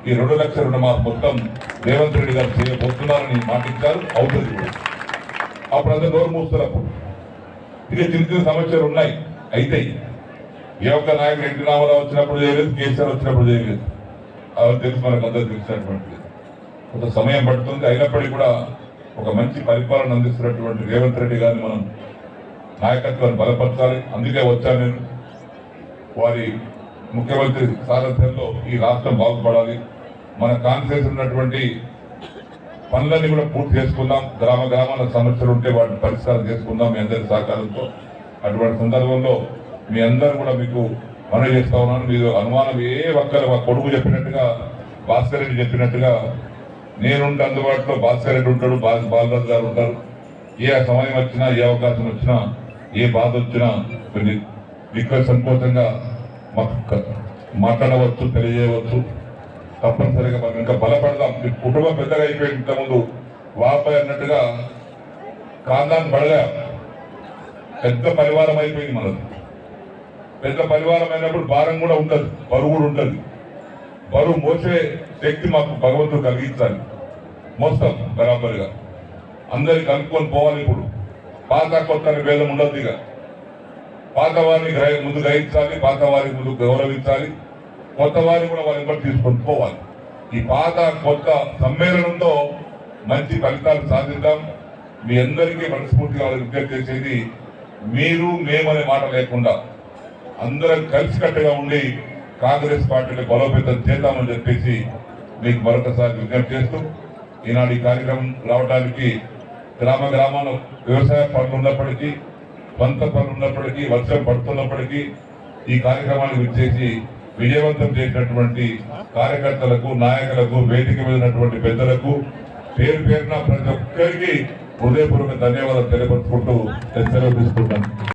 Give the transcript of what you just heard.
ఈ 2 లక్షల రుణమాఫీ మొత్తం రేవంత్ రెడ్డి గారు చేయబోతున్నారని మాటించారు. అవుతుంది కూడా. అప్పుడు అందరూ నోరు మూస్తున్నప్పుడు ఇక చిన్న చిన్న సమస్యలు ఉన్నాయి. అయితే ఏ ఒక్క నాయకుడు ఎన్టీ రామారావు వచ్చినప్పుడు చేయలేదు, కేసీఆర్ వచ్చినప్పుడు చేయలేదు. అది తెలుసు, మనకు అందరూ తెలిసినటువంటిది. కొంత సమయం పడుతుంది. అయినప్పటికీ కూడా ఒక మంచి పరిపాలన అందిస్తున్నటువంటి రేవంత్ రెడ్డి గారిని మనం నాయకత్వాన్ని బలపరచాలి. అందుకే వచ్చాను నేను. వారి ముఖ్యమంత్రి సారథ్యంలో ఈ రాష్ట్రం బాగుపడాలి. మన కాన్ఫరెన్స్ ఉన్నటువంటి పనులన్నీ కూడా పూర్తి చేసుకుందాం. గ్రామాల సమస్యలు ఉంటే వాటిని పరిష్కారం చేసుకుందాం మీ అందరి సహకారంతో. అటువంటి సందర్భంలో మీ అందరూ కూడా మీకు మనవి చేస్తా ఉన్నాను. మీరు అనుమానం ఏ ఒక్కరు కొడుకు చెప్పినట్టుగా, భాస్కర్ రెడ్డి చెప్పినట్టుగా నేనుంటే అందుబాటులో భాస్కర్ రెడ్డి ఉంటాడు, బాలరాజు గారు ఉంటారు. ఏ సమయం వచ్చినా, ఏ అవకాశం వచ్చినా, ఏ బాధ వచ్చినా కొన్ని రిక్వెస్ట్ సంకోచంగా మాకు మాట్లాడవచ్చు, తెలియజేయవచ్చు. తప్పనిసరిగా మనం ఇంకా బలపడదాం. కుటుంబం పెద్దగా అయిపోయింది. ఇంతకుముందు వాపై అన్నట్టుగా కాందాన్ని పడలే, పెద్ద పరివారం అయిపోయింది మనది. పెద్ద పరివారం అయినప్పుడు భారం కూడా ఉంటుంది, బరువు కూడా ఉంటుంది. బరువు మోసే శక్తి మాకు భగవంతుడు కలిగించాలి. మోస్తాం బరాబరిగా, అందరికి కలుపుకొని పోవాలి. ఇప్పుడు పాత కొత్త భేదం ఉండదు. ఇక పాత వారిని ముందు గ్రహించాలి, పాత వారికి ముందు గౌరవించాలి, కొత్త వారిని కూడా వారి బట్టి తీసుకొని పోవాలి. ఈ పాత కొత్త సమ్మేళనంతో మంచి ఫలితాలు సాధిద్దాం. మీ అందరికీ మనస్ఫూర్తిగా విజ్ఞప్తి చేసేది, మీరు మేమనే మాట లేకుండా అందరం కలిసికట్టుగా ఉండి కాంగ్రెస్ పార్టీని బలోపేతం చేద్దామని చెప్పేసి మీకు మరొకసారి విజ్ఞప్తి చేస్తూ, ఈనాడు ఈ కార్యక్రమం రావడానికి గ్రామాల వ్యవసాయ పనులు ఉన్నప్పటికీ, స్వంత పనులు ఉన్నప్పటికీ, వర్షం పడుతున్నప్పటికీ ఈ కార్యక్రమాన్ని విచ్చేసి విజయవంతం చేసినటువంటి కార్యకర్తలకు, నాయకులకు, వేదిక మీద ఉన్నటువంటి పెద్దలకు పేరు పేరున ప్రతి ఒక్కరికి హృదయపూర్వక ధన్యవాదాలు తెలియపరుచుకుంటూ సెలవు తీసుకుంటాను.